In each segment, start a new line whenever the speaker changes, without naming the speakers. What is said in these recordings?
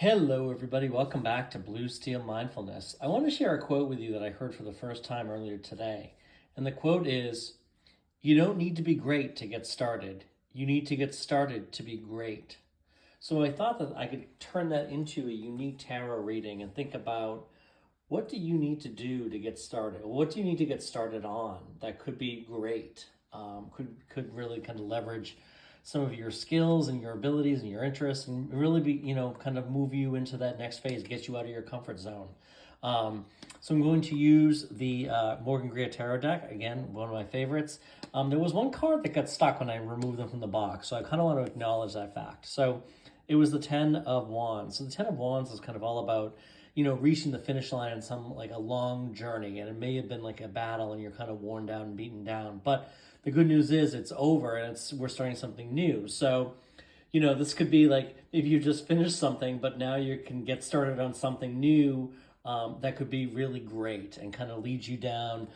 Hello, everybody. Welcome back to Blue Steel Mindfulness. I want to share a quote with you that I heard for the first time earlier today. And the quote is, "You don't need to be great to get started. You need to get started to be great." So I thought that I could turn that into a unique tarot reading and think about what do you need to do to get started? What do you need to get started on that could be great? Could really kind of leverage some of your skills and your abilities and your interests and really be, kind of move you into that next phase, get you out of your comfort zone. So I'm going to use the Morgan Greer Tarot deck, again, one of my favorites. There was one card that got stuck when I removed them from the box, so I kind of want to acknowledge that fact. So it was the Ten of Wands. So the Ten of Wands is kind of all about, reaching the finish line in some like a long journey, and it may have been like a battle and you're kind of worn down and beaten down. But the good news is it's over and we're starting something new. So, this could be like if you just finished something, but now you can get started on something new that could be really great and kind of lead you down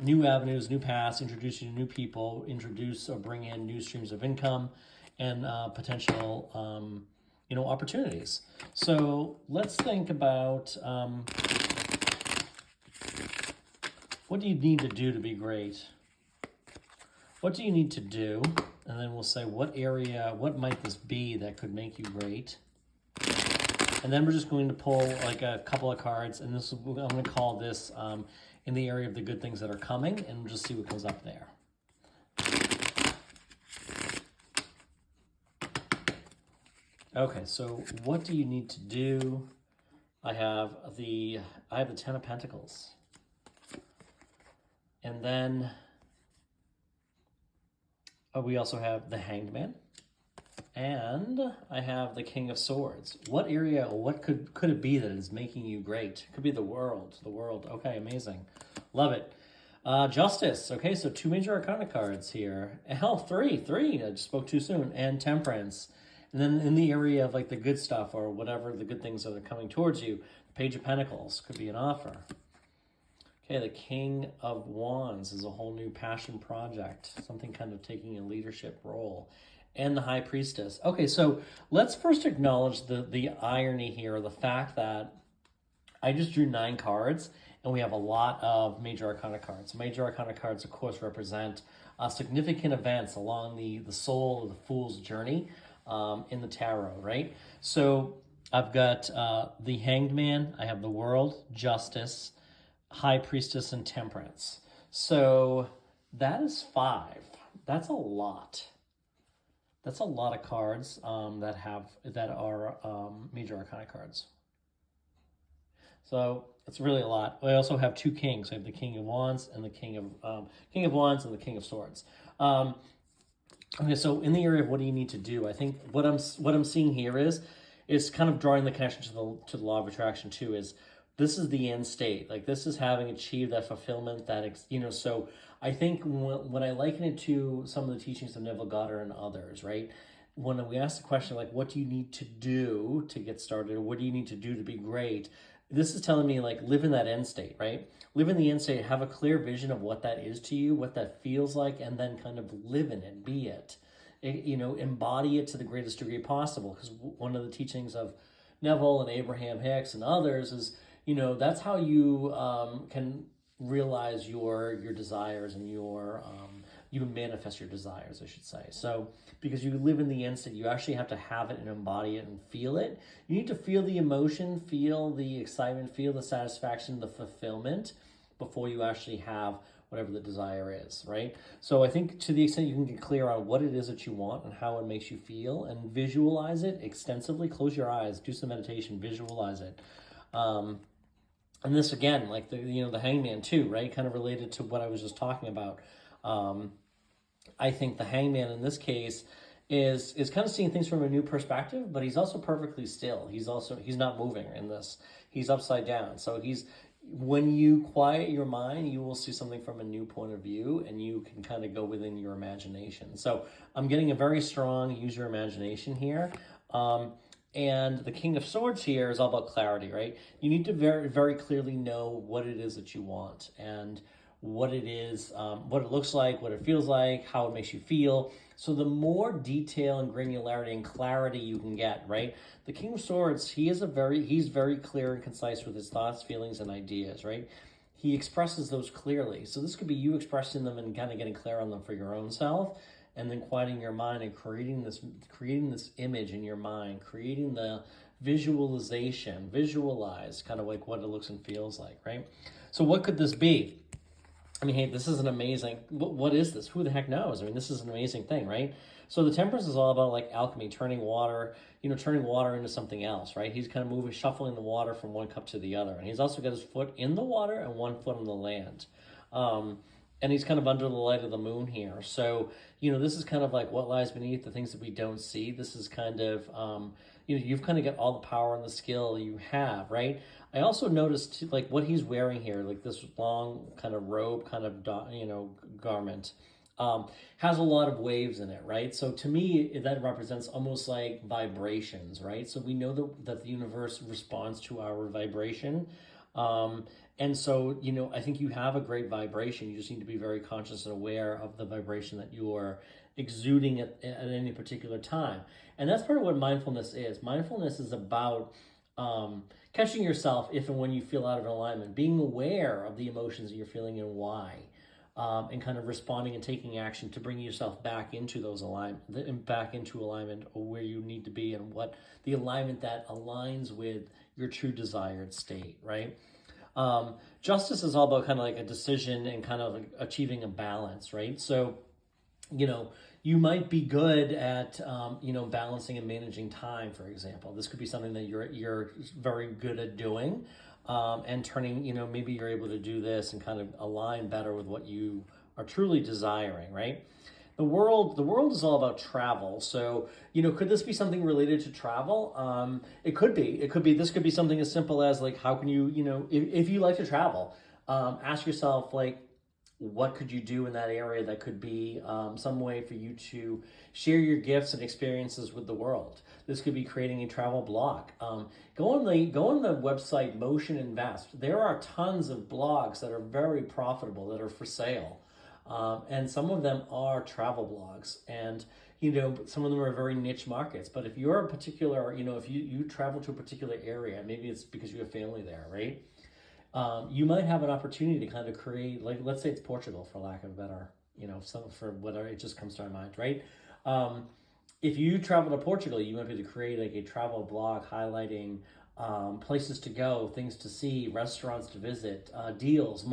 new avenues, new paths, introduce you to new people, introduce or bring in new streams of income and potential opportunities. So let's think about what do you need to do to be great? What do you need to do? And then we'll say what might this be that could make you great? And then we're just going to pull like a couple of cards, and I'm going to call this in the area of the good things that are coming, and we'll just see what comes up there. Okay, so what do you need to do? I have the Ten of Pentacles. And then we also have the Hanged Man. And I have the King of Swords. What area or what could it be that is making you great? It could be the world. The world. Okay, amazing. Love it. Justice. Okay, so 2 major arcana cards here. Hell, three. I just spoke too soon. And Temperance. And then in the area of like the good stuff or whatever the good things that are coming towards you, the Page of Pentacles could be an offer. Okay, the King of Wands is a whole new passion project, something kind of taking a leadership role. And the High Priestess. Okay, so let's first acknowledge the irony here, the fact that I just drew 9 cards and we have a lot of major arcana cards. Major arcana cards, of course, represent significant events along the soul of the Fool's journey in the tarot, right? So I've got the Hanged Man, I have the World, Justice, High Priestess, and Temperance. So that is 5. That's a lot. That's a lot of cards that are major arcana cards. So it's really a lot. I also have 2 kings. I have the King of Wands and the King of Wands and the King of Swords. Okay, so in the area of what do you need to do, I think what I'm seeing here is kind of drawing the connection to the law of attraction too. Is this is the end state, like this is having achieved that fulfillment, that so I think when I liken it to some of the teachings of Neville Goddard and others, right, when we ask the question like what do you need to do to get started, or what do you need to do to be great, this is telling me like live in that end state, right? Live in the end state, have a clear vision of what that is to you, what that feels like, and then kind of live in it, be it. Embody it to the greatest degree possible. Because one of the teachings of Neville and Abraham Hicks and others is, that's how you can realize your desires and you manifest your desires, I should say. So because you live in the instant, you actually have to have it and embody it and feel it. You need to feel the emotion, feel the excitement, feel the satisfaction, the fulfillment before you actually have whatever the desire is, right? So I think to the extent you can get clear on what it is that you want and how it makes you feel and visualize it extensively, close your eyes, do some meditation, visualize it. And this again, like the Hangman too, right? Kind of related to what I was just talking about. I think the Hangman in this case is kind of seeing things from a new perspective, but he's also perfectly still. He's not moving in this. He's upside down. So when you quiet your mind, you will see something from a new point of view, and you can kind of go within your imagination. So I'm getting a very strong use your imagination here. And the King of Swords here is all about clarity, right? You need to very, very clearly know what it is that you want and what it is, what it looks like, what it feels like, how it makes you feel. So the more detail and granularity and clarity you can get, right? The King of Swords, he's very clear and concise with his thoughts, feelings, and ideas, right? He expresses those clearly. So this could be you expressing them and kind of getting clear on them for your own self, and then quieting your mind and creating this image in your mind, creating the visualization, visualize kind of like what it looks and feels like, right? So what could this be? I mean, hey, this is an amazing, what is this? Who the heck knows? I mean, this is an amazing thing, right? So the Temperance is all about like alchemy, turning water into something else, right? He's kind of shuffling the water from one cup to the other. And he's also got his foot in the water and one foot on the land. And he's kind of under the light of the moon here. So, this is kind of like what lies beneath, the things that we don't see. This is kind of, you've kind of got all the power and the skill you have, right? I also noticed like what he's wearing here, like this long kind of robe, kind of, garment, has a lot of waves in it, right? So to me, that represents almost like vibrations, right? So we know that the universe responds to our vibration. And so, I think you have a great vibration. You just need to be very conscious and aware of the vibration that you are exuding at any particular time. And that's part of what mindfulness is. Mindfulness is about catching yourself if and when you feel out of alignment, being aware of the emotions that you're feeling and why, and kind of responding and taking action to bring yourself back into those alignment or where you need to be, and what the alignment that aligns with your true desired state, right? Justice is all about kind of like a decision and kind of like achieving a balance, right? So, you might be good at, balancing and managing time, for example. This could be something that you're very good at doing, and turning, maybe you're able to do this and kind of align better with what you are truly desiring, right? The world is all about travel. So, could this be something related to travel? It could be. This could be something as simple as like, how can you, if you like to travel, ask yourself like, what could you do in that area that could be some way for you to share your gifts and experiences with the world? This could be creating a travel blog. Go on the website Motion Invest. There are tons of blogs that are very profitable that are for sale. And some of them are travel blogs, and some of them are very niche markets. But if you're a particular, if you travel to a particular area, maybe it's because you have family there, right? You might have an opportunity to kind of create, like, let's say it's Portugal, for lack of a better, for whatever, it just comes to our mind, right? If you travel to Portugal, you might be able to create like a travel blog highlighting places to go, things to see, restaurants to visit, deals,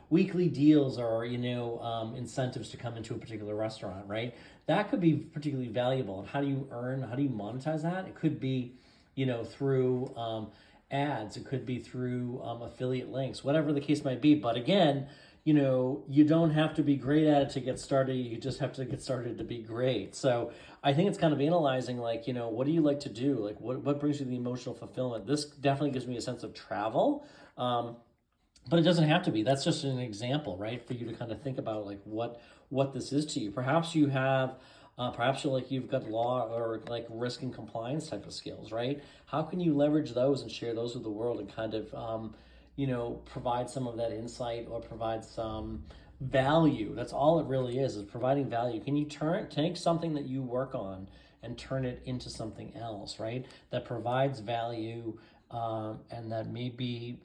weekly deals, or incentives to come into a particular restaurant, right? That could be particularly valuable. And how do you monetize that? It could be through ads, it could be through affiliate links, whatever the case might be. But again, you don't have to be great at it to get started. You just have to get started to be great. So I think it's kind of analyzing, like, what do you like to do? Like, what brings you the emotional fulfillment? This definitely gives me a sense of travel. But it doesn't have to be. That's just an example, right? For you to kind of think about like what this is to you. Perhaps you have, you've got law or like risk and compliance type of skills, right? How can you leverage those and share those with the world and kind of, provide some of that insight or provide some value? That's all it really is providing value. Can you take something that you work on and turn it into something else, right? That provides value. And that may be,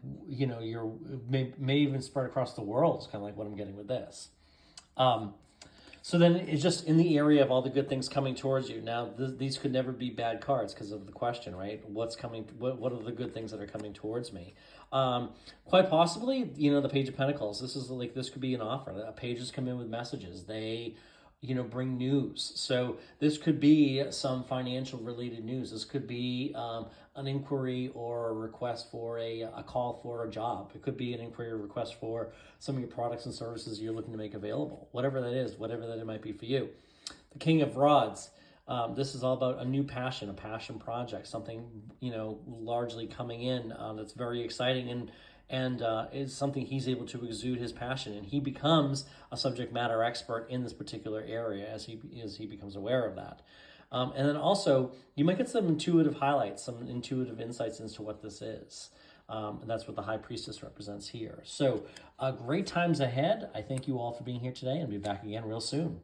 may even spread across the world. It's kind of like what I'm getting with this. So then it's just in the area of all the good things coming towards you. Now, these could never be bad cards because of the question, right? What's coming? What are the good things that are coming towards me? Quite possibly, the Page of Pentacles. This could be an offer. Pages come in with messages. They bring news. So this could be some financial related news. This could be an inquiry or a request for a call for a job. It could be an inquiry or request for some of your products and services you're looking to make available. Whatever that is, whatever that it might be for you. The King of Rods. This is all about a new passion, a passion project, something, largely coming in that's very exciting and is something he's able to exude his passion, and he becomes a subject matter expert in this particular area as he becomes aware of that. And then also, you might get some intuitive highlights, some intuitive insights into what this is. And that's what the high priestess represents here. So great times ahead. I thank you all for being here today, and be back again real soon.